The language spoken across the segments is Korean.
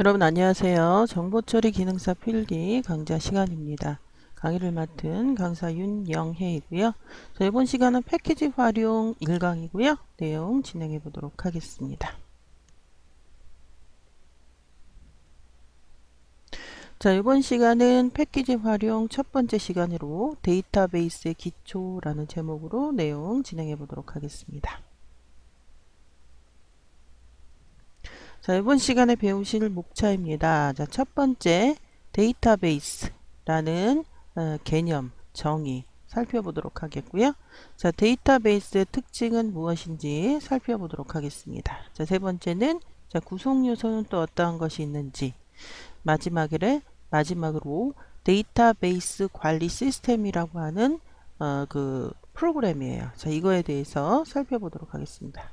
여러분 안녕하세요. 정보처리 기능사 필기 강좌 시간입니다. 강의를 맡은 강사 윤영혜이고요. 자, 이번 시간은 패키지 활용 1강이고요. 내용 진행해 보도록 하겠습니다. 자, 이번 시간은 패키지 활용 첫 번째 시간으로 데이터베이스의 기초라는 제목으로 내용 진행해 보도록 하겠습니다. 자, 이번 시간에 배우실 목차입니다. 자, 첫 번째 데이터베이스라는 개념, 정의 살펴보도록 하겠고요. 자, 데이터베이스의 특징은 무엇인지 살펴보도록 하겠습니다. 자, 세 번째는 자, 구성 요소는 또 어떠한 것이 있는지, 마지막으로 데이터베이스 관리 시스템이라고 하는 프로그램이에요. 자, 이거에 대해서 살펴보도록 하겠습니다.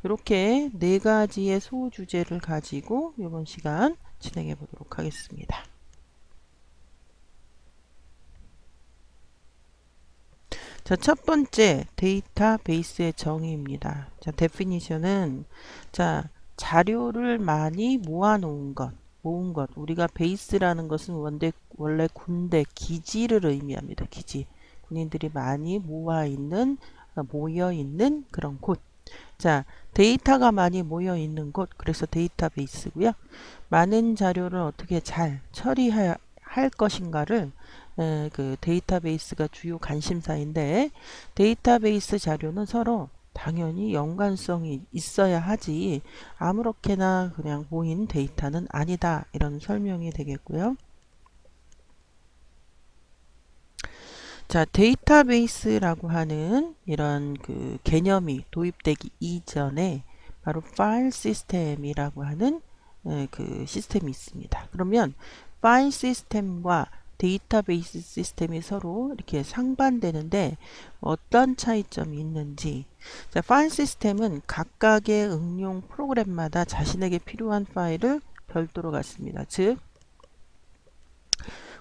이렇게 네 가지의 소주제를 가지고 이번 시간 진행해 보도록 하겠습니다. 자, 첫 번째 데이터베이스의 정의입니다. 자, 데피니션은 자, 자료를 많이 모은 것. 우리가 베이스라는 것은 원래 군대, 기지를 의미합니다. 기지. 군인들이 많이 모여 있는 그런 곳. 자, 데이터가 많이 모여 있는 곳. 그래서 데이터베이스고요. 많은 자료를 어떻게 잘 처리할 것인가를 그 데이터베이스가 주요 관심사인데 데이터베이스 자료는 서로 당연히 연관성이 있어야 하지 아무렇게나 그냥 모인 데이터는 아니다. 이런 설명이 되겠고요. 자, 데이터베이스라고 하는 이런 그 개념이 도입되기 이전에 바로 파일 시스템이라고 하는 그 시스템이 있습니다. 그러면 파일 시스템과 데이터베이스 시스템이 서로 이렇게 상반되는데 어떤 차이점이 있는지. 자, 파일 시스템은 각각의 응용 프로그램마다 자신에게 필요한 파일을 별도로 갖습니다. 즉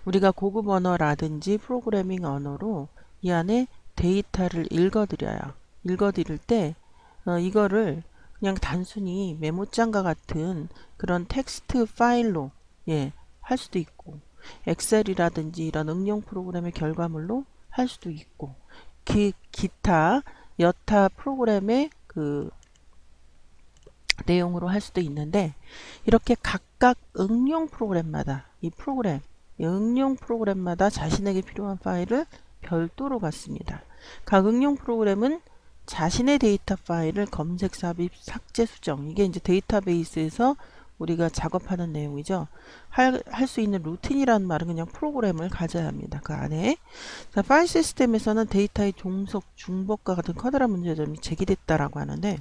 우리가 고급 언어라든지 프로그래밍 언어로 이 안에 데이터를 읽어드려요. 읽어드릴 때 이거를 그냥 단순히 메모장과 같은 그런 텍스트 파일로 할 수도 있고 엑셀이라든지 이런 응용 프로그램의 결과물로 할 수도 있고 기타 여타 프로그램의 그 내용으로 할 수도 있는데 이렇게 각각 응용 프로그램마다 응용 프로그램마다 자신에게 필요한 파일을 별도로 갖습니다. 각 응용 프로그램은 자신의 데이터 파일을 검색, 삽입, 삭제, 수정 이게 이제 데이터베이스에서 우리가 작업하는 내용이죠. 할 수 있는 루틴이라는 말은 그냥 프로그램을 가져야 합니다. 그 안에. 자, 파일 시스템에서는 데이터의 종속, 중복과 같은 커다란 문제점이 제기됐다라고 하는데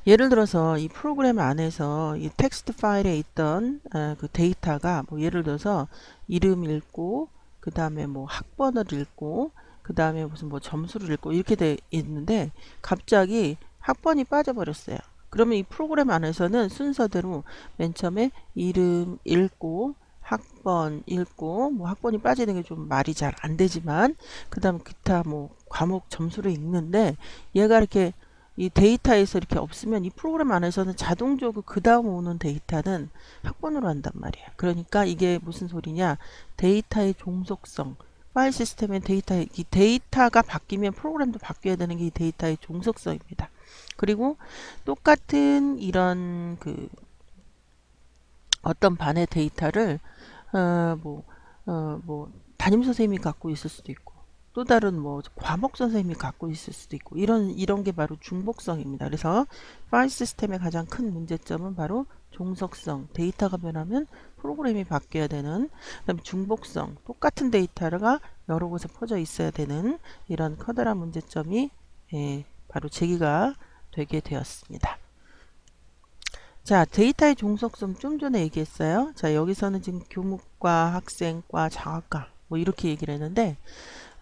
예를 들어서 이 프로그램 안에서 이 텍스트 파일에 있던 그 데이터가 뭐 예를 들어서 이름 읽고 그 다음에 뭐 학번을 읽고 그 다음에 무슨 뭐 점수를 읽고 이렇게 돼 있는데 갑자기 학번이 빠져버렸어요. 그러면 이 프로그램 안에서는 순서대로 맨 처음에 이름 읽고 학번 읽고 뭐 학번이 빠지는 게 좀 말이 잘 안 되지만 그 다음 기타 뭐 과목 점수를 읽는데 얘가 이렇게 이 데이터에서 이렇게 없으면 이 프로그램 안에서는 자동적으로 그 다음 오는 데이터는 학번으로 한단 말이에요. 그러니까 이게 무슨 소리냐? 데이터의 종속성. 파일 시스템의 이 데이터가 바뀌면 프로그램도 바뀌어야 되는 게 이 데이터의 종속성입니다. 그리고 똑같은 이런 그 어떤 반의 데이터를 뭐 담임 선생님이 갖고 있을 수도 있고 또 다른 뭐 과목 선생님이 갖고 있을 수도 있고 이런 게 바로 중복성입니다. 그래서 파일 시스템의 가장 큰 문제점은 바로 종속성. 데이터가 변하면 프로그램이 바뀌어야 되는 그다음에 중복성. 똑같은 데이터가 여러 곳에 퍼져 있어야 되는 이런 커다란 문제점이 바로 제기가 되게 되었습니다. 자, 데이터의 종속성 좀 전에 얘기했어요. 자, 여기서는 지금 교육과 학생과 장학과 뭐 이렇게 얘기를 했는데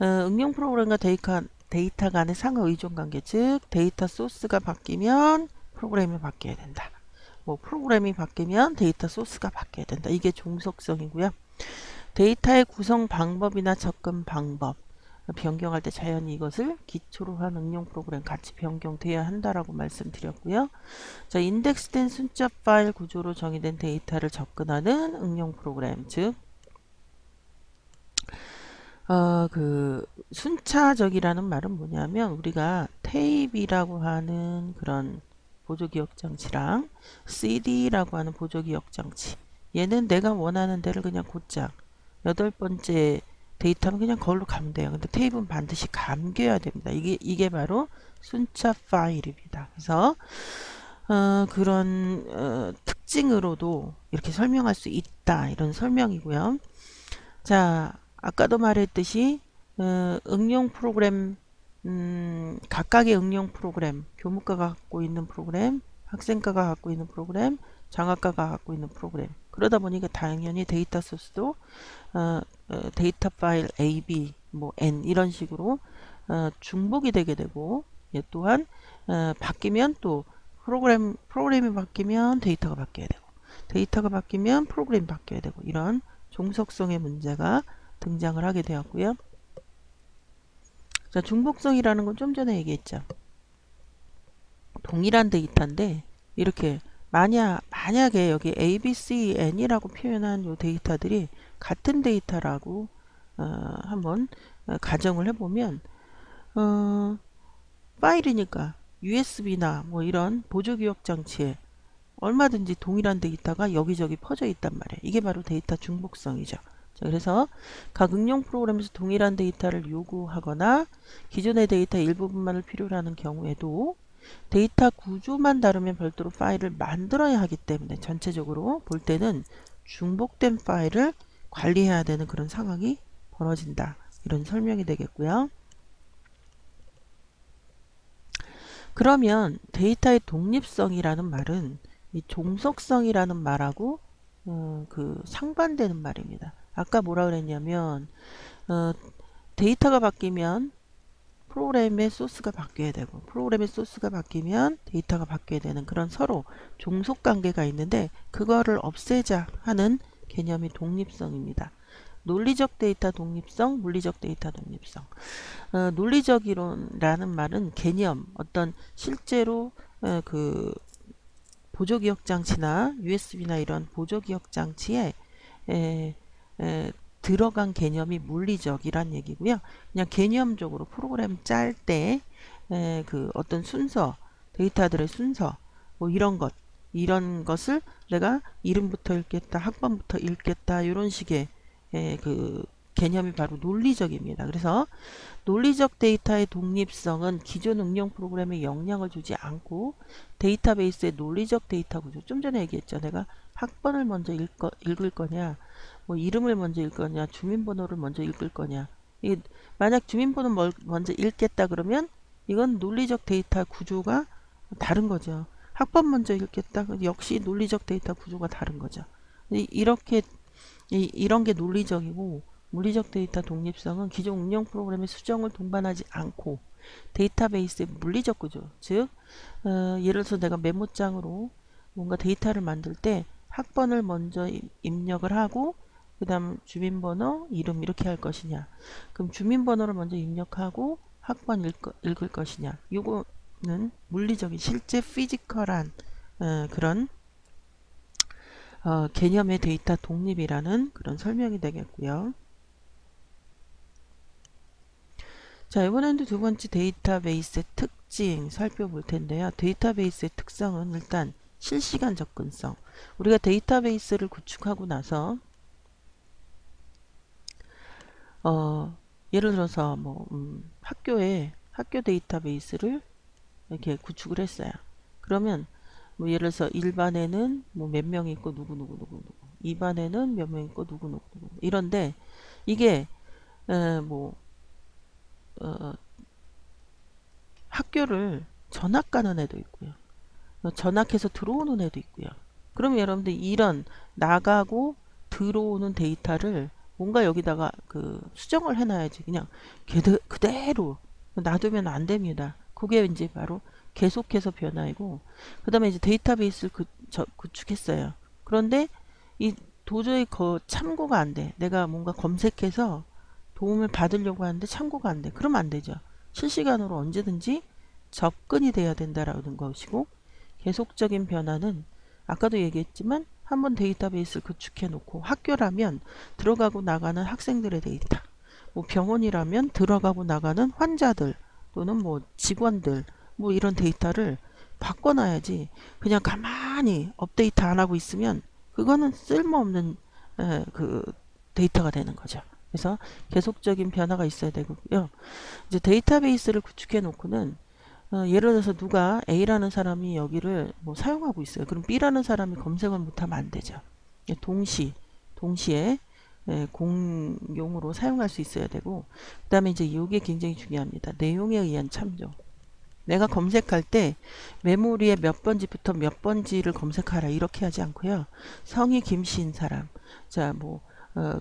응용 프로그램과 데이터 간의 상호 의존 관계, 즉 데이터 소스가 바뀌면 프로그램이 바뀌어야 된다. 뭐 프로그램이 바뀌면 데이터 소스가 바뀌어야 된다. 이게 종속성이고요. 데이터의 구성 방법이나 접근 방법. 변경할 때 자연히 이것을 기초로 한 응용 프로그램 같이 변경돼야 한다라고 말씀드렸고요. 자, 인덱스된 순자 파일 구조로 정의된 데이터를 접근하는 응용 프로그램, 즉 그 순차적이라는 말은 뭐냐면 우리가 테이프라고 하는 그런 보조기억 장치랑 CD라고 하는 보조기억 장치, 얘는 내가 원하는 데를 그냥 곧장 8번째 데이터는 그냥 거기로 가면 돼요. 근데 테이프는 반드시 감겨야 됩니다. 이게 바로 순차 파일입니다. 그래서 그런 특징으로도 이렇게 설명할 수 있다, 이런 설명이고요. 자, 아까도 말했듯이 응용 프로그램, 각각의 응용 프로그램, 교무과가 갖고 있는 프로그램, 학생과가 갖고 있는 프로그램, 장학과가 갖고 있는 프로그램. 그러다 보니까 당연히 데이터 소스도 데이터 파일 A, B, 뭐 N 이런 식으로 중복이 되게 되고, 얘 또한 바뀌면 또 프로그램이 바뀌면 데이터가 바뀌어야 되고, 데이터가 바뀌면 프로그램이 바뀌어야 되고, 이런 종속성의 문제가 등장을 하게 되었고요. 자, 중복성이라는 건 좀 전에 얘기했죠. 동일한 데이터인데 이렇게 만약에 여기 A, B, C, N이라고 표현한 요 데이터들이 같은 데이터라고 한번 가정을 해보면 파일이니까 USB나 뭐 이런 보조기억 장치에 얼마든지 동일한 데이터가 여기저기 퍼져 있단 말이에요. 이게 바로 데이터 중복성이죠. 자, 그래서 각 응용 프로그램에서 동일한 데이터를 요구하거나 기존의 데이터 일부분만을 필요로 하는 경우에도 데이터 구조만 다르면 별도로 파일을 만들어야 하기 때문에 전체적으로 볼 때는 중복된 파일을 관리해야 되는 그런 상황이 벌어진다, 이런 설명이 되겠고요. 그러면 데이터의 독립성이라는 말은 이 종속성이라는 말하고 그 상반되는 말입니다. 아까 뭐라 그랬냐면 데이터가 바뀌면 프로그램의 소스가 바뀌어야 되고, 프로그램의 소스가 바뀌면 데이터가 바뀌어야 되는 그런 서로 종속 관계가 있는데, 그거를 없애자 하는 개념이 독립성입니다. 논리적 데이터 독립성, 물리적 데이터 독립성. 논리적 이론이라는 말은 개념, 어떤 실제로 그 보조기억 장치나 USB나 이런 보조기억 장치에 에, 들어간 개념이 물리적이란 얘기고요. 그냥 개념적으로 프로그램 짤 때 그 어떤 순서, 데이터들의 순서, 뭐 이런 것을 내가 이름부터 읽겠다, 학번부터 읽겠다, 이런 식의 그 개념이 바로 논리적입니다. 그래서 논리적 데이터의 독립성은 기존 응용 프로그램에 영향을 주지 않고 데이터베이스의 논리적 데이터 구조, 좀 전에 얘기했죠. 내가 학번을 먼저 읽을 거냐, 뭐 이름을 먼저 읽을 거냐, 주민번호를 먼저 읽을 거냐. 이게 만약 주민번호 먼저 읽겠다 그러면 이건 논리적 데이터 구조가 다른 거죠. 학번 먼저 읽겠다, 역시 논리적 데이터 구조가 다른 거죠. 이렇게 이런 게 논리적이고, 물리적 데이터 독립성은 기존 응용 프로그램의 수정을 동반하지 않고 데이터베이스의 물리적 구조, 즉 예를 들어서 내가 메모장으로 뭔가 데이터를 만들 때 학번을 먼저 입력을 하고 그 다음 주민번호, 이름 이렇게 할 것이냐, 그럼 주민번호를 먼저 입력하고 학번 읽을 것이냐, 요거는 물리적인 실제 피지컬한 그런 개념의 데이터 독립이라는 그런 설명이 되겠고요. 자, 이번에는 두 번째 데이터베이스의 특징 살펴볼 텐데요. 데이터베이스의 특성은 일단 실시간 접근성. 우리가 데이터베이스를 구축하고 나서 예를 들어서 뭐 학교 데이터베이스를 이렇게 구축을 했어요. 그러면 뭐 예를 들어서 1반에는 뭐 몇 명 있고 누구 2반에는 몇 명 있고 누구 이런데 이게 뭐 학교를 전학 가는 애도 있고요. 전학해서 들어오는 애도 있고요. 그러면 여러분들 이런 나가고 들어오는 데이터를 뭔가 여기다가 그 수정을 해놔야지. 그냥 그대로 놔두면 안 됩니다. 그게 이제 바로 계속해서 변화이고, 그 다음에 이제 데이터베이스를 구축했어요. 그런데 이 도저히 참고가 안 돼. 내가 뭔가 검색해서 도움을 받으려고 하는데 참고가 안 돼. 그러면 안 되죠. 실시간으로 언제든지 접근이 돼야 된다라는 것이고, 계속적인 변화는 아까도 얘기했지만 한번 데이터베이스를 구축해 놓고, 학교라면 들어가고 나가는 학생들의 데이터, 뭐 병원이라면 들어가고 나가는 환자들 또는 뭐 직원들, 뭐 이런 데이터를 바꿔놔야지. 그냥 가만히 업데이트 안 하고 있으면 그거는 쓸모없는 그 데이터가 되는 거죠. 그래서 계속적인 변화가 있어야 되고요. 이제 데이터베이스를 구축해 놓고는 예를 들어서 누가 A라는 사람이 여기를 뭐 사용하고 있어요. 그럼 B라는 사람이 검색을 못하면 안 되죠. 동시에 공용으로 사용할 수 있어야 되고, 그 다음에 이제 이게 굉장히 중요합니다. 내용에 의한 참조. 내가 검색할 때 메모리에 몇 번지부터 몇 번지를 검색하라 이렇게 하지 않고요. 성이 김씨인 사람, 자 뭐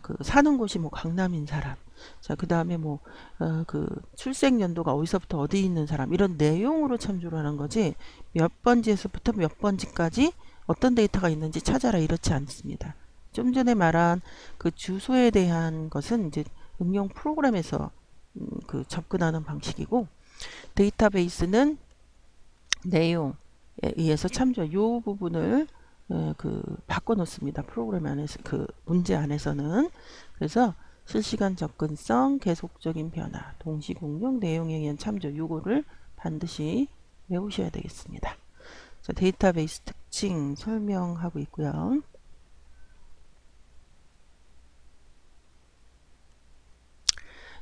그 사는 곳이 뭐 강남인 사람, 자 그 다음에 뭐 그 출생 연도가 어디서부터 어디 있는 사람, 이런 내용으로 참조를 하는 거지, 몇 번지에서부터 몇 번지까지 어떤 데이터가 있는지 찾아라 이렇지 않습니다. 좀 전에 말한 그 주소에 대한 것은 이제 응용 프로그램에서 그 접근하는 방식이고, 데이터베이스는 내용에 의해서 참조, 요 부분을 그 바꿔 놓습니다. 프로그램 안에서, 그 문제 안에서는. 그래서 실시간 접근성, 계속적인 변화, 동시 공용, 내용에 의한 참조, 요거를 반드시 외우셔야 되겠습니다. 자, 데이터베이스 특징 설명하고 있고요.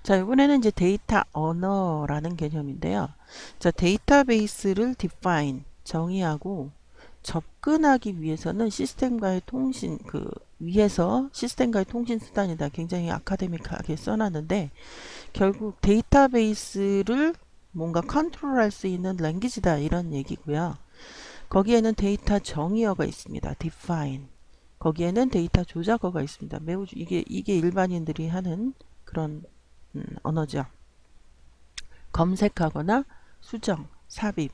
자, 이번에는 이제 데이터 언어라는 개념인데요. 자, 데이터베이스를 define, 정의하고 접근하기 위해서는 시스템과의 통신, 위에서 시스템과의 통신 수단이다. 굉장히 아카데믹하게 써놨는데, 결국 데이터베이스를 뭔가 컨트롤할 수 있는 랭귀지다 이런 얘기고요. 거기에는 데이터 정의어가 있습니다. define. 거기에는 데이터 조작어가 있습니다. 매우 이게 일반인들이 하는 그런 언어죠. 검색하거나 수정, 삽입,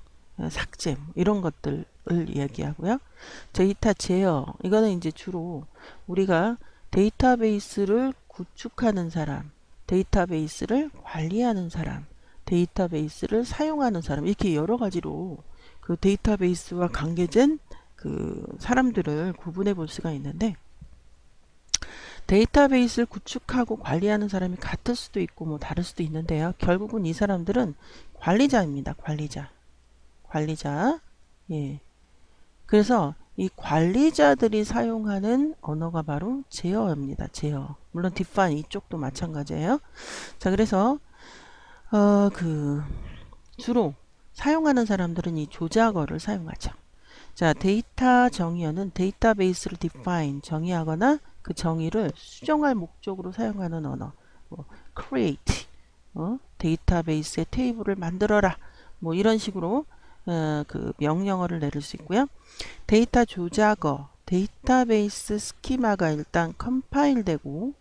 삭제 이런 것들을 얘기하고요. 데이터 제어, 이거는 이제 주로 우리가 데이터베이스를 구축하는 사람, 데이터베이스를 관리하는 사람, 데이터베이스를 사용하는 사람, 이렇게 여러 가지로 그 데이터베이스와 관계된 그 사람들을 구분해 볼 수가 있는데, 데이터베이스를 구축하고 관리하는 사람이 같을 수도 있고 뭐 다를 수도 있는데요. 결국은 이 사람들은 관리자입니다. 관리자. 예. 그래서 이 관리자들이 사용하는 언어가 바로 제어입니다. 제어. 물론 define 이쪽도 마찬가지예요. 자, 그래서 주로 사용하는 사람들은 이 조작어를 사용하죠. 자, 데이터 정의어는 데이터베이스를 define, 정의하거나 그 정의를 수정할 목적으로 사용하는 언어. 뭐 create, 데이터베이스의 테이블을 만들어라. 뭐 이런 식으로 그 명령어를 내릴 수 있고요. 데이터 조작어, 데이터베이스 스키마가 일단 컴파일 되고,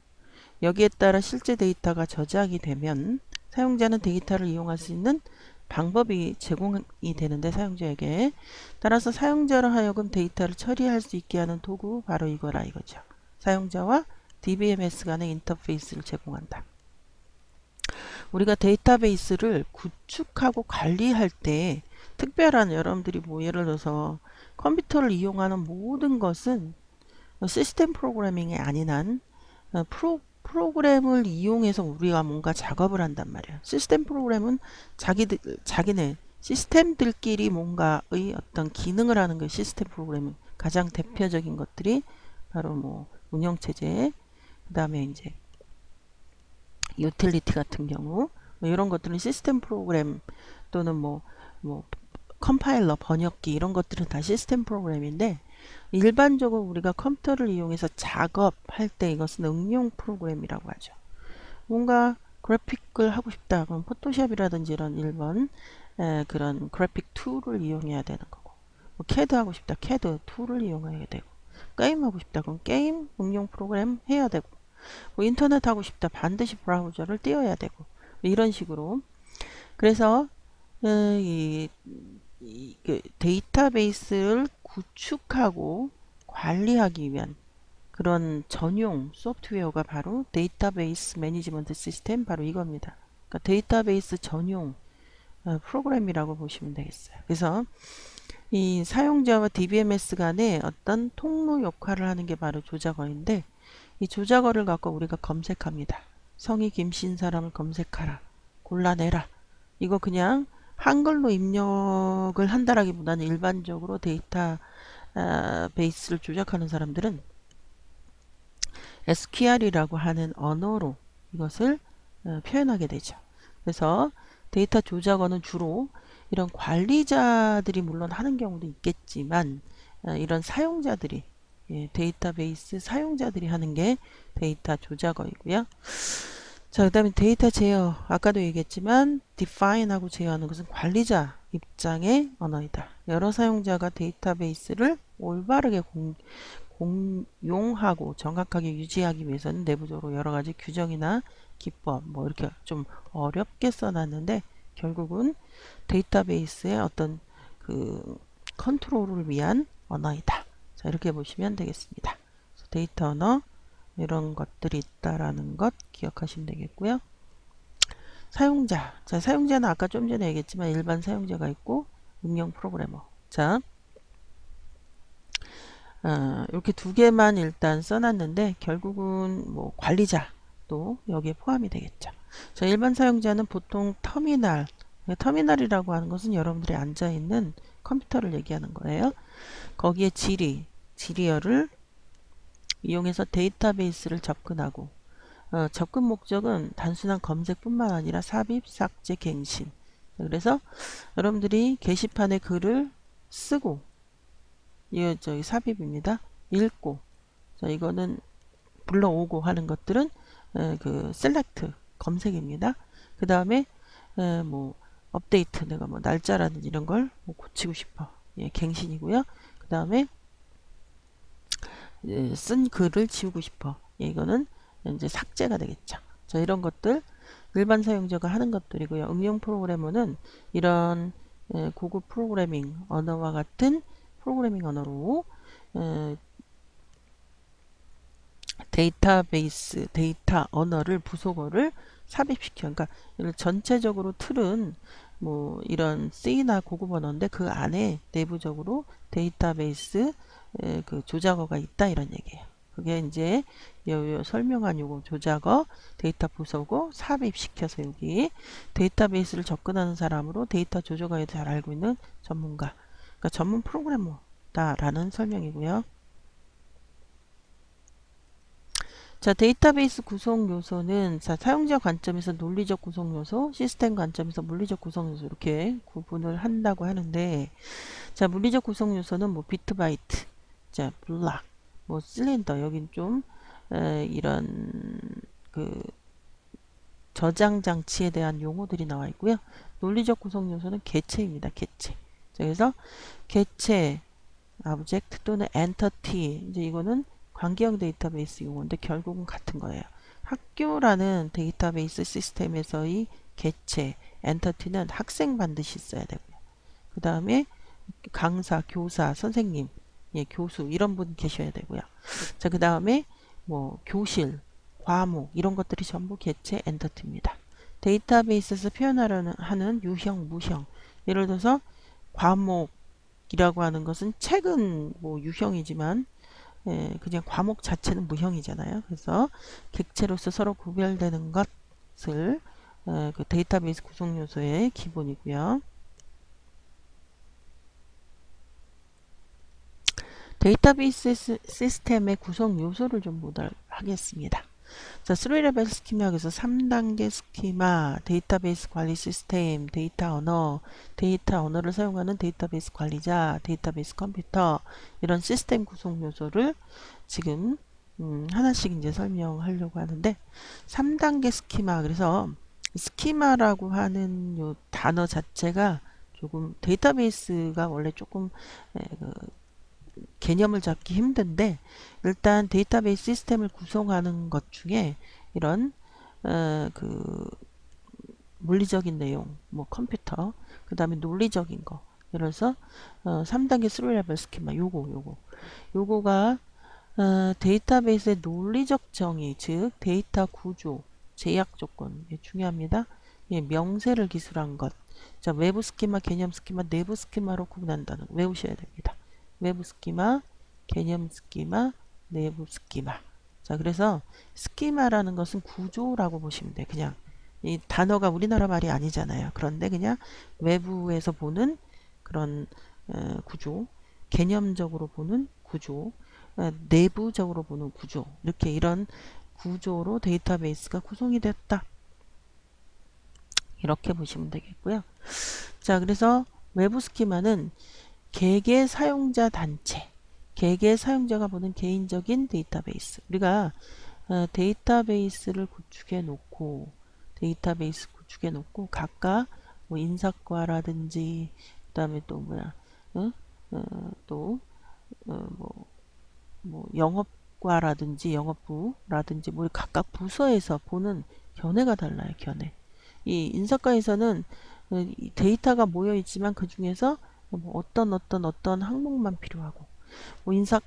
여기에 따라 실제 데이터가 저장이 되면 사용자는 데이터를 이용할 수 있는 방법이 제공이 되는데, 사용자에게 따라서 사용자로 하여금 데이터를 처리할 수 있게 하는 도구, 바로 이거라 이거죠. 사용자와 DBMS 간의 인터페이스를 제공한다. 우리가 데이터베이스를 구축하고 관리할 때 특별한, 여러분들이 뭐 예를 들어서 컴퓨터를 이용하는 모든 것은 시스템 프로그래밍이 아닌 한 프로그램을 이용해서 우리가 뭔가 작업을 한단 말이야. 시스템 프로그램은 자기네 시스템들끼리 뭔가의 어떤 기능을 하는 게 시스템 프로그램은 가장 대표적인 것들이 바로 뭐 운영체제, 그 다음에 이제 유틸리티 같은 경우, 뭐 이런 것들은 시스템 프로그램 또는 뭐 컴파일러, 번역기 이런 것들은 다 시스템 프로그램인데, 일반적으로 우리가 컴퓨터를 이용해서 작업할 때 이것은 응용 프로그램이라고 하죠. 뭔가 그래픽을 하고 싶다 그럼 포토샵이라든지 이런 일반 그런 그래픽 툴을 이용해야 되는 거고, 뭐 캐드 하고 싶다 캐드 툴을 이용해야 되고, 게임 하고 싶다 그럼 게임 응용 프로그램 해야 되고, 뭐 인터넷 하고 싶다 반드시 브라우저를 띄워야 되고, 뭐 이런 식으로. 그래서 그 데이터베이스를 구축하고 관리하기 위한 그런 전용 소프트웨어가 바로 데이터베이스 매니지먼트 시스템, 바로 이겁니다. 그러니까 데이터베이스 전용 프로그램이라고 보시면 되겠어요. 그래서 이 사용자와 DBMS 간의 어떤 통로 역할을 하는 게 바로 조작어인데, 이 조작어를 갖고 우리가 검색합니다. 성이 김씨인 사람을 검색하라, 골라내라. 이거 그냥 한글로 입력을 한다라기보다는 일반적으로 데이터 베이스를 조작하는 사람들은 SQL이라고 하는 언어로 이것을 표현하게 되죠. 그래서 데이터 조작어는 주로 이런 관리자들이 물론 하는 경우도 있겠지만, 이런 사용자들이, 데이터베이스 사용자들이 하는 게 데이터 조작어이고요. 자, 그 다음에 데이터 제어, 아까도 얘기했지만 define하고 제어하는 것은 관리자 입장의 언어이다. 여러 사용자가 데이터베이스를 올바르게 공용하고 정확하게 유지하기 위해서는 내부적으로 여러 가지 규정이나 기법, 뭐 이렇게 좀 어렵게 써놨는데, 결국은 데이터베이스의 어떤 그 컨트롤을 위한 언어이다. 자, 이렇게 보시면 되겠습니다. 데이터 언어, 이런 것들이 있다라는 것 기억하시면 되겠고요. 사용자. 자, 사용자는 아까 좀 전에 얘기했지만 일반 사용자가 있고 응용 프로그래머. 자, 이렇게 두 개만 일단 써놨는데, 결국은 뭐 관리자도 여기에 포함이 되겠죠. 자, 일반 사용자는 보통 터미널, 터미널이라고 하는 것은 여러분들이 앉아있는 컴퓨터를 얘기하는 거예요. 거기에 지리어를 이용해서 데이터베이스를 접근하고, 접근 목적은 단순한 검색뿐만 아니라 삽입, 삭제, 갱신. 그래서 여러분들이 게시판에 글을 쓰고, 이거 저기 삽입입니다. 읽고, 자, 이거는 불러오고 하는 것들은 그 셀렉트 검색입니다. 그 다음에 뭐 업데이트, 내가 뭐 날짜라든지 이런 걸 뭐 고치고 싶어, 갱신이고요. 그 다음에 쓴 글을 지우고 싶어, 이거는 이제 삭제가 되겠죠. 자, 이런 것들 일반 사용자가 하는 것들이고요. 응용 프로그래머는 이런 고급 프로그래밍 언어와 같은 프로그래밍 언어로 데이터베이스, 데이터 언어를, 부속어를 삽입시켜. 그러니까 전체적으로 틀은 뭐 이런 C나 고급 언어인데 그 안에 내부적으로 데이터베이스 그 조작어가 있다, 이런 얘기예요. 그게 이제 요 설명한 요거 조작어, 데이터 부속어 삽입시켜서 여기 데이터베이스를 접근하는 사람으로 데이터 조작어에 잘 알고 있는 전문가, 그러니까 전문 프로그래머다라는 설명이고요. 자, 데이터베이스 구성 요소는, 자, 사용자 관점에서 논리적 구성 요소, 시스템 관점에서 물리적 구성 요소, 이렇게 구분을 한다고 하는데, 자, 물리적 구성 요소는 뭐 비트 바이트, 자, 블락, 뭐 실린더, 여긴 좀 이런 그 저장 장치에 대한 용어들이 나와 있고요. 논리적 구성 요소는 객체입니다. 객체. 자, 그래서 객체, 오브젝트 또는 엔터티, 이제 이거는 관계형 데이터베이스 용어인데 결국은 같은 거예요. 학교라는 데이터베이스 시스템에서의 객체, 엔터티는 학생 반드시 있어야 되고요. 그 다음에 강사, 교사, 선생님, 교수 이런 분 계셔야 되고요. 자, 그 다음에 뭐 교실, 과목 이런 것들이 전부 객체, 엔터티입니다. 데이터베이스에서 표현하려는 하는 유형, 무형. 예를 들어서 과목이라고 하는 것은 책은 뭐 유형이지만 그냥 과목 자체는 무형이잖아요. 그래서 객체로서 서로 구별되는 것을 그 데이터베이스 구성 요소의 기본이고요. 데이터베이스 시스템의 구성 요소를 좀 보도록 하겠습니다. 자, 3레벨 스키마에서 3단계 스키마, 데이터베이스 관리 시스템, 데이터 언어를 사용하는 데이터베이스 관리자, 데이터베이스 컴퓨터, 이런 시스템 구성 요소를 지금 하나씩 이제 설명하려고 하는데, 3단계 스키마, 그래서 스키마라고 하는 요 단어 자체가 조금 데이터베이스가 원래 조금 개념을 잡기 힘든데, 일단 데이터베이스 시스템을 구성하는 것 중에 이런 그 물리적인 내용, 뭐 컴퓨터, 그 다음에 논리적인 거, 예를 들어서 3단계 3레벨 스키마, 요거가 데이터베이스의 논리적 정의, 즉 데이터 구조, 제약 조건 중요합니다. 예, 명세를 기술한 것. 자, 외부 스키마, 개념 스키마, 내부 스키마로 구분한다는 거 외우셔야 됩니다. 외부 스키마, 개념 스키마, 내부 스키마. 자, 그래서 스키마라는 것은 구조라고 보시면 돼. 그냥 이 단어가 우리나라 말이 아니잖아요. 그런데 그냥 외부에서 보는 그런 구조, 개념적으로 보는 구조, 내부적으로 보는 구조, 이렇게 이런 구조로 데이터베이스가 구성이 됐다. 이렇게 보시면 되겠고요. 자, 그래서 외부 스키마는 개개 사용자 단체, 개개 사용자가 보는 개인적인 데이터베이스. 우리가 데이터베이스를 구축해 놓고 각각 뭐 인사과라든지 그다음에 또 뭐야, 또 뭐 영업과라든지 영업부라든지 뭐 각각 부서에서 보는 견해가 달라요. 견해. 이 인사과에서는 이 데이터가 모여 있지만 그 중에서 뭐 어떤 항목만 필요하고, 뭐 인사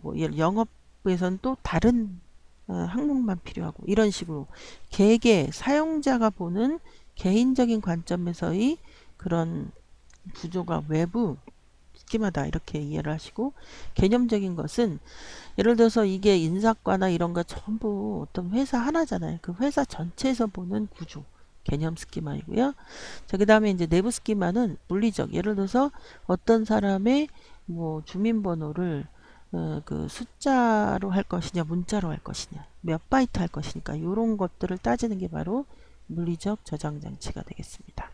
뭐 영업부에서는 또 다른 항목만 필요하고, 이런 식으로 개개 사용자가 보는 개인적인 관점에서의 그런 구조가 외부 스키마다, 이렇게 이해를 하시고, 개념적인 것은 예를 들어서 이게 인사과나 이런 거 전부 어떤 회사 하나잖아요. 그 회사 전체에서 보는 구조, 개념 스키마이고요. 자, 그 다음에 이제 내부 스키마는 물리적. 예를 들어서 어떤 사람의 뭐 주민번호를 그 숫자로 할 것이냐, 문자로 할 것이냐, 몇 바이트 할 것이니까 이런 것들을 따지는 게 바로 물리적 저장 장치가 되겠습니다.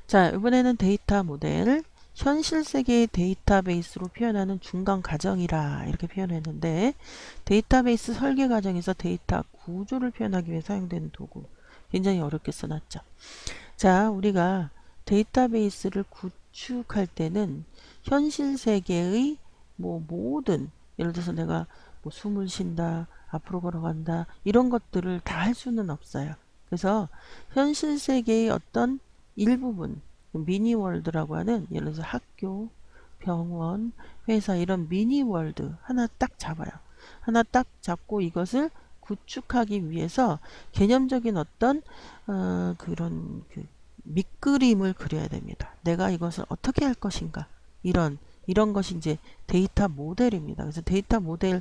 자, 이번에는 데이터 모델, 현실 세계의 데이터베이스로 표현하는 중간 과정이라 이렇게 표현했는데, 데이터베이스 설계 과정에서 데이터 구조를 표현하기 위해 사용되는 도구. 굉장히 어렵게 써놨죠. 자, 우리가 데이터베이스를 구축할 때는 현실 세계의 뭐 모든, 예를 들어서 내가 뭐 숨을 쉰다, 앞으로 걸어간다, 이런 것들을 다 할 수는 없어요. 그래서 현실 세계의 어떤 일부분, 미니 월드라고 하는, 예를 들어서 학교, 병원, 회사, 이런 미니 월드 하나 딱 잡아요. 하나 딱 잡고 이것을 구축하기 위해서 개념적인 어떤 그런 그 밑그림을 그려야 됩니다. 내가 이것을 어떻게 할 것인가, 이런 것이 이제 데이터 모델입니다. 그래서 데이터 모델은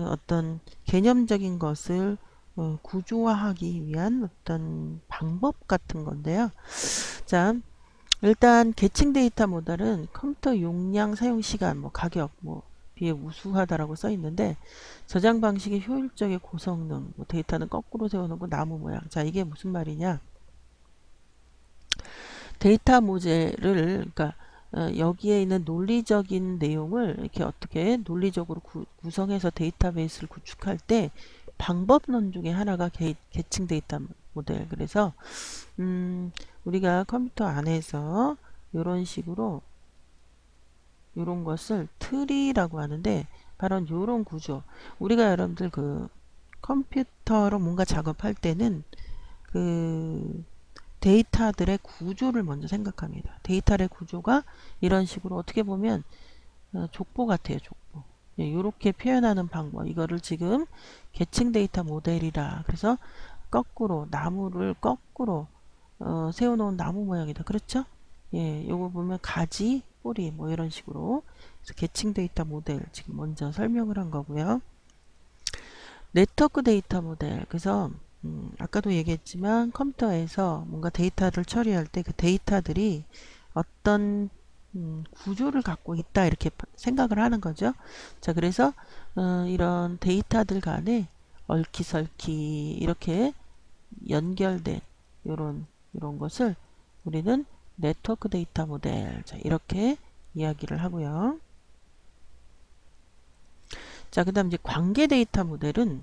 어떤 개념적인 것을 구조화하기 위한 어떤 방법 같은 건데요. 자, 일단 계층 데이터 모델은 컴퓨터 용량, 사용 시간, 뭐 가격, 뭐 비해 우수하다라고 써 있는데, 저장 방식이 효율적의 고성능, 뭐 데이터는 거꾸로 세워놓고 나무 모양. 자, 이게 무슨 말이냐? 데이터 모델을, 그러니까 여기에 있는 논리적인 내용을 이렇게 어떻게 논리적으로 구성해서 데이터베이스를 구축할 때 방법론 중에 하나가 계층 데이터 모델. 그래서 우리가 컴퓨터 안에서 이런 식으로 이런 것을 트리라고 하는데, 바로 이런 구조. 우리가 여러분들 그 컴퓨터로 뭔가 작업할 때는 그 데이터들의 구조를 먼저 생각합니다. 데이터의 구조가 이런 식으로 어떻게 보면 족보 같아요. 족보. 이렇게 표현하는 방법. 이거를 지금 계층 데이터 모델이라. 그래서 거꾸로, 나무를 거꾸로 세워놓은 나무 모양이다. 그렇죠? 예, 요거 보면 가지, 뿌리, 뭐 이런 식으로. 그래서 계층 데이터 모델 지금 먼저 설명을 한 거고요. 네트워크 데이터 모델. 그래서 아까도 얘기했지만 컴퓨터에서 뭔가 데이터를 처리할 때 그 데이터들이 어떤 구조를 갖고 있다, 이렇게 생각을 하는 거죠. 자, 그래서 이런 데이터들 간에 얽히설키 이렇게 연결된 이런 것을 우리는 네트워크 데이터 모델, 자, 이렇게 이야기를 하고요. 자, 그 다음 이제 관계 데이터 모델은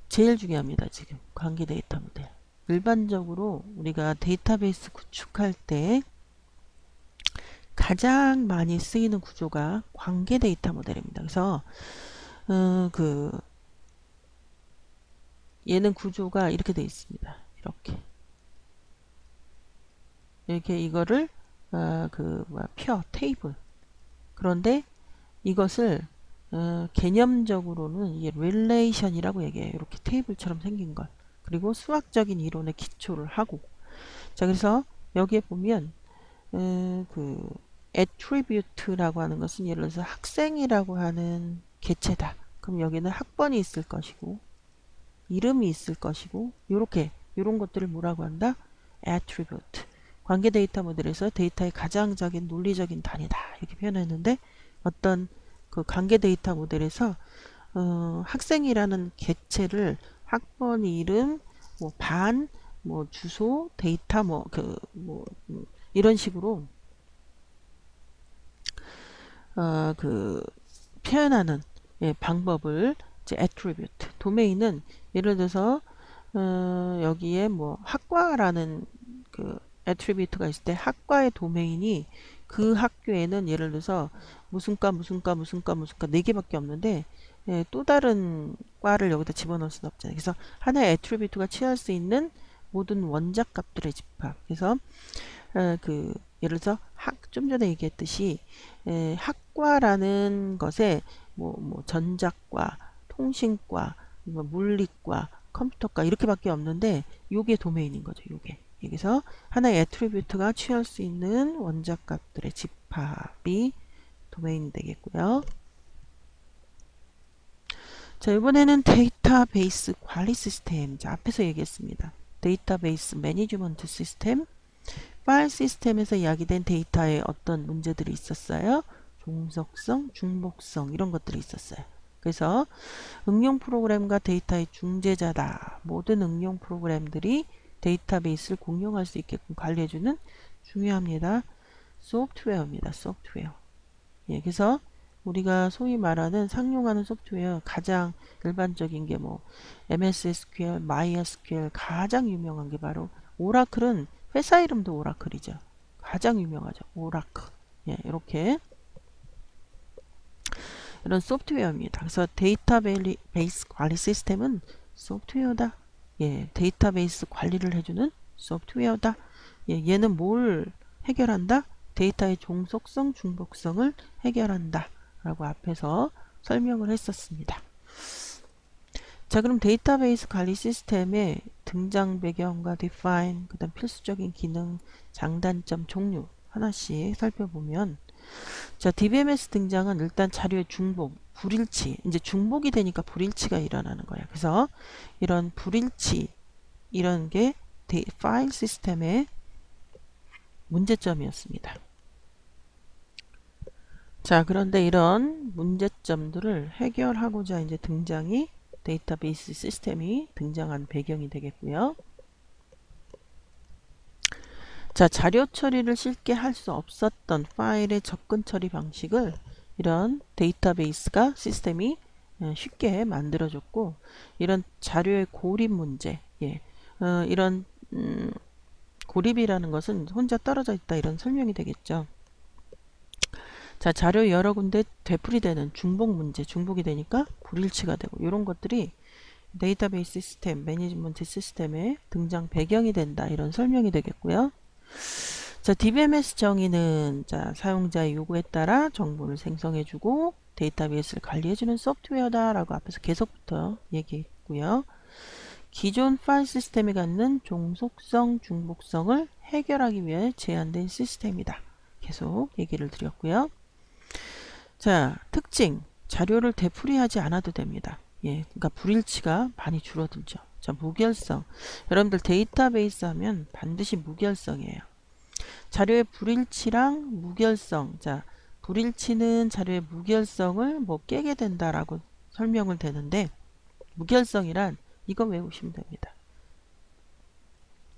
제일 중요합니다. 지금 관계 데이터 모델. 일반적으로 우리가 데이터베이스 구축할 때 가장 많이 쓰이는 구조가 관계 데이터 모델입니다. 그래서 그 얘는 구조가 이렇게 되어 있습니다. 이렇게 이거를 테이블. 그런데 이것을 개념적으로는 이게 릴레이션이라고 얘기해요. 이렇게 테이블처럼 생긴 걸. 그리고 수학적인 이론에 기초를 하고. 자, 그래서 여기에 보면 그 attribute라고 하는 것은 예를 들어서 학생이라고 하는 개체다. 그럼 여기는 학번이 있을 것이고 이름이 있을 것이고 요런 것들을 뭐라고 한다? attribute. 관계 데이터 모델에서 데이터의 가장적인 논리적인 단위다. 이렇게 표현했는데 어떤 그 관계 데이터 모델에서 학생이라는 개체를 학번, 이름, 뭐 반, 뭐 주소, 데이터 이런 식으로 표현하는 방법을 이제 attribute. 도메인은 예를 들어서 여기에 뭐 학과라는 그 attribute가 있을 때 학과의 도메인이 그 학교에는 예를 들어서 무슨 과 네 개밖에 없는데 또 다른 과를 여기다 집어넣을 수는 없잖아요. 그래서 하나의 attribute가 취할 수 있는 모든 원작 값들의 집합. 그래서 예를 들어서 좀 전에 얘기했듯이 학과라는 것에 뭐 전작과, 통신과, 뭐 물리과, 컴퓨터과 이렇게밖에 없는데 요게 도메인인 거죠. 요게. 여기서 하나의 애트리뷰트가 취할 수 있는 원작 값들의 집합이 도메인이 되겠고요. 자, 이번에는 데이터베이스 관리 시스템. 자, 앞에서 얘기했습니다. 데이터베이스 매니지먼트 시스템. 파일 시스템에서 이야기된 데이터에 어떤 문제들이 있었어요? 종속성, 중복성 이런 것들이 있었어요. 그래서 응용 프로그램과 데이터의 중재자다. 모든 응용 프로그램들이 데이터베이스를 공용할 수 있게끔 관리해주는 중요합니다. 소프트웨어입니다. 소프트웨어. 예, 그래서 우리가 소위 말하는 상용하는 소프트웨어 가장 일반적인 게 뭐 MS SQL, MySQL 가장 유명한 게 바로 오라클은 회사 이름도 오라클이죠. 가장 유명하죠. 오라클. 예, 이렇게 이런 소프트웨어입니다. 그래서 데이터베이스 관리 시스템은 소프트웨어다. 예, 데이터베이스 관리를 해주는 소프트웨어다. 예, 얘는 뭘 해결한다? 데이터의 종속성, 중복성을 해결한다. 라고 앞에서 설명을 했었습니다. 자, 그럼 데이터베이스 관리 시스템의 등장 배경과 define, 그 다음 필수적인 기능, 장단점, 종류 하나씩 살펴보면 자, DBMS 등장은 일단 자료의 중복, 불일치, 이제 중복이 되니까 불일치가 일어나는 거예요. 그래서 이런 불일치, 이런 게 파일 시스템의 문제점이었습니다. 자, 그런데 이런 문제점들을 해결하고자 이제 등장이 데이터베이스 시스템이 등장한 배경이 되겠고요. 자, 자료 처리를 쉽게 할 수 없었던 파일의 접근 처리 방식을 이런 데이터베이스가 시스템이 쉽게 만들어줬고, 이런 자료의 고립 문제, 이런 고립이라는 것은 혼자 떨어져 있다 이런 설명이 되겠죠. 자, 자료 여러 군데 되풀이되는 중복 문제, 중복이 되니까 불일치가 되고 이런 것들이 데이터베이스 시스템, 매니지먼트 시스템의 등장 배경이 된다 이런 설명이 되겠고요. 자, DBMS 정의는 자, 사용자의 요구에 따라 정보를 생성해주고 데이터베이스를 관리해주는 소프트웨어다 라고 앞에서 계속부터 얘기했고요. 기존 파일 시스템이 갖는 종속성, 중복성을 해결하기 위해 제안된 시스템이다. 계속 얘기를 드렸고요. 자, 특징. 자료를 되풀이하지 않아도 됩니다. 예, 그러니까 불일치가 많이 줄어들죠. 자, 무결성. 여러분들 데이터베이스 하면 반드시 무결성이에요. 자료의 불일치랑 무결성. 자, 불일치는 자료의 무결성을 뭐 깨게 된다라고 설명을 되는데 무결성이란 이거 외우시면 됩니다.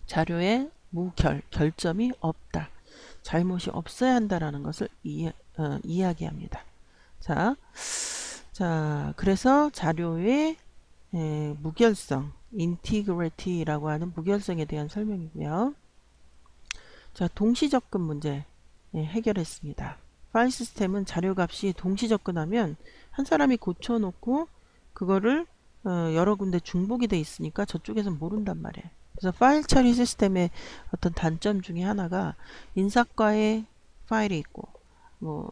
자료에 결점이 없다. 잘못이 없어야 한다라는 것을 이야기합니다. 자, 그래서 자료의 무결성, 인티그리티라고 하는 무결성에 대한 설명이고요. 자, 동시 접근 문제 해결했습니다. 파일 시스템은 자료 값이 동시 접근하면 한 사람이 고쳐놓고 그거를 여러 군데 중복이 돼 있으니까 저쪽에서는 모른단 말이에요. 그래서 파일 처리 시스템의 어떤 단점 중에 하나가 인사과에 파일이 있고 뭐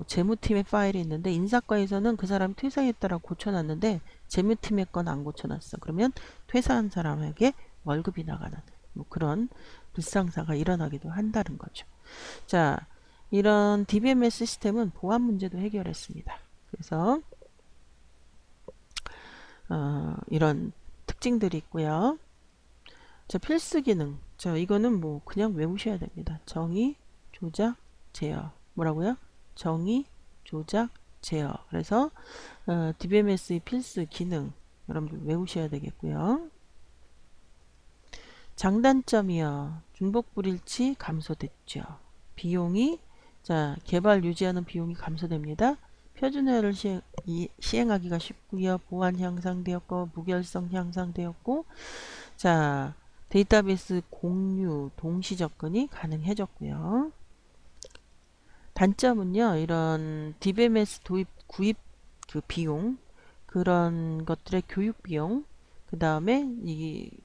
재무팀의 파일이 있는데 인사과에서는 그 사람이 퇴사했다라고 고쳐놨는데 재무팀의 건 안 고쳐놨어. 그러면 퇴사한 사람에게 월급이 나가는 뭐 그런 불상사가 일어나기도 한다는 거죠. 자, 이런 DBMS 시스템은 보안 문제도 해결했습니다. 그래서 이런 특징들이 있고요. 자, 필수 기능. 자, 이거는 뭐 그냥 외우셔야 됩니다. 정의, 조작, 제어. 뭐라고요? 정의, 조작, 제어. 그래서 DBMS의 필수 기능 여러분들 외우셔야 되겠고요. 장단점이요. 중복 불일치 감소됐죠. 비용이 개발 유지하는 비용이 감소됩니다. 표준화를 시행하기가 쉽고요. 보안 향상되었고 무결성 향상되었고 데이터베이스 공유 동시 접근이 가능해졌고요. 단점은요. 이런 DBMS 도입 구입 그 비용 그런 것들의 교육 비용 그 다음에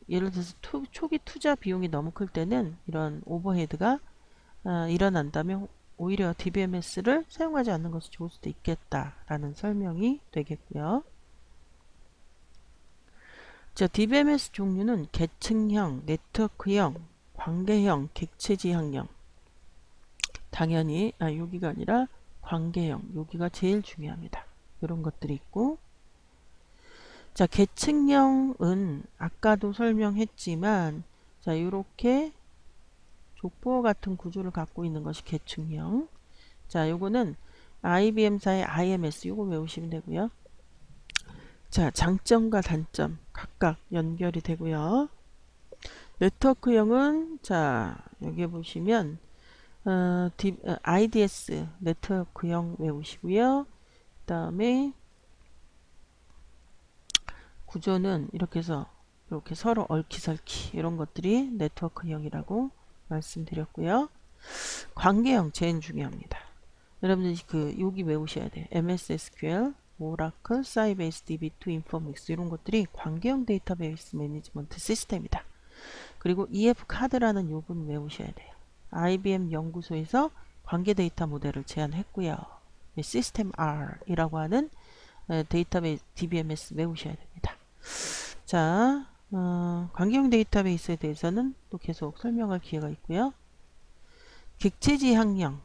예를 들어서 초기 투자 비용이 너무 클 때는 이런 오버헤드가 일어난다면 오히려 DBMS를 사용하지 않는 것이 좋을 수도 있겠다라는 설명이 되겠고요. 자, DBMS 종류는 계층형, 네트워크형, 관계형, 객체지향형. 당연히 여기가 아니라 관계형, 여기가 제일 중요합니다. 이런 것들이 있고 자, 계층형은 아까도 설명했지만 자, 요렇게 족보 같은 구조를 갖고 있는 것이 계층형. 자, 요거는 IBM사의 IMS 요거 외우시면 되고요. 자, 장점과 단점 각각 연결이 되고요. 네트워크형은 자, 여기 보시면 IDS 네트워크형 외우시고요. 그 다음에 구조는 이렇게 해서 이렇게 서로 얽히설키 이런 것들이 네트워크형이라고 말씀드렸고요. 관계형 제일 중요합니다. 여러분들이 여기 외우셔야 돼요. MS SQL, 오라클, 사이베이스 DB2, 인포믹스 이런 것들이 관계형 데이터베이스 매니지먼트 시스템이다. 그리고 EF 카드라는 요분 외우셔야 돼요. IBM 연구소에서 관계 데이터 모델을 제안했고요. 시스템 R이라고 하는 데이터베이스 DBMS 외우셔야 됩니다. 자, 관계형 데이터베이스에 대해서는 또 계속 설명할 기회가 있고요. 객체지향형은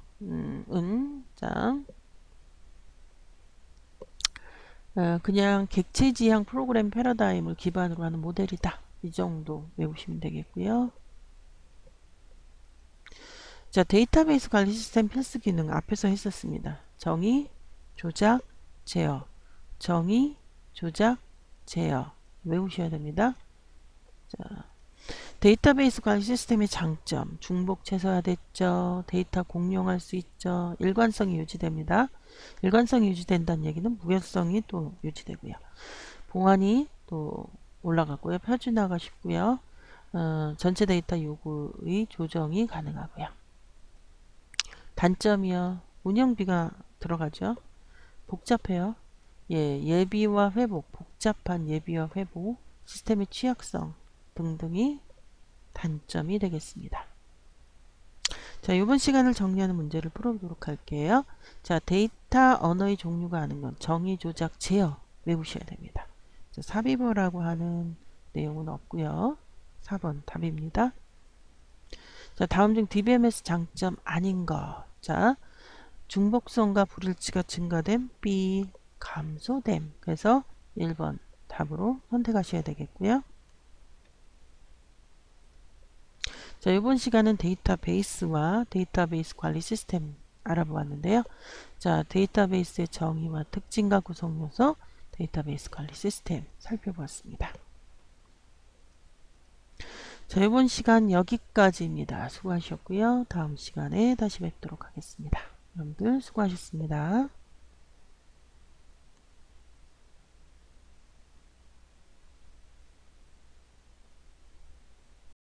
그냥 객체지향 프로그램 패러다임을 기반으로 하는 모델이다. 이 정도 외우시면 되겠고요. 자, 데이터베이스 관리 시스템 필수 기능 앞에서 했었습니다. 정의, 조작, 제어. 정의, 조작, 제어. 외우셔야 됩니다. 자, 데이터베이스 관리 시스템의 장점. 중복 최소화됐죠. 데이터 공룡할 수 있죠. 일관성이 유지됩니다. 일관성이 유지된다는 얘기는 무결성이 또 유지되고요. 보안이 또 올라가고요. 표준화가 쉽고요. 전체 데이터 요구의 조정이 가능하고요. 단점이요. 운영비가 들어가죠. 복잡해요. 예비와 회복, 복잡한 예비와 회복, 시스템의 취약성 등등이 단점이 되겠습니다. 자, 이번 시간을 정리하는 문제를 풀어보도록 할게요. 자, 데이터 언어의 종류가 아는 건 정의, 조작, 제어 외우셔야 됩니다. 자, 삽입어라고 하는 내용은 없고요. 4번 답입니다. 자, 다음 중 DBMS 장점 아닌 것. 자, 중복성과 불일치가 증가됨, B, 감소됨. 그래서 1번 답으로 선택하셔야 되겠고요. 자, 이번 시간은 데이터베이스와 데이터베이스 관리 시스템 알아보았는데요. 자, 데이터베이스의 정의와 특징과 구성 요소, 데이터베이스 관리 시스템 살펴보았습니다. 자, 이번 시간 여기까지입니다. 수고하셨고요. 다음 시간에 다시 뵙도록 하겠습니다. 여러분들 수고하셨습니다.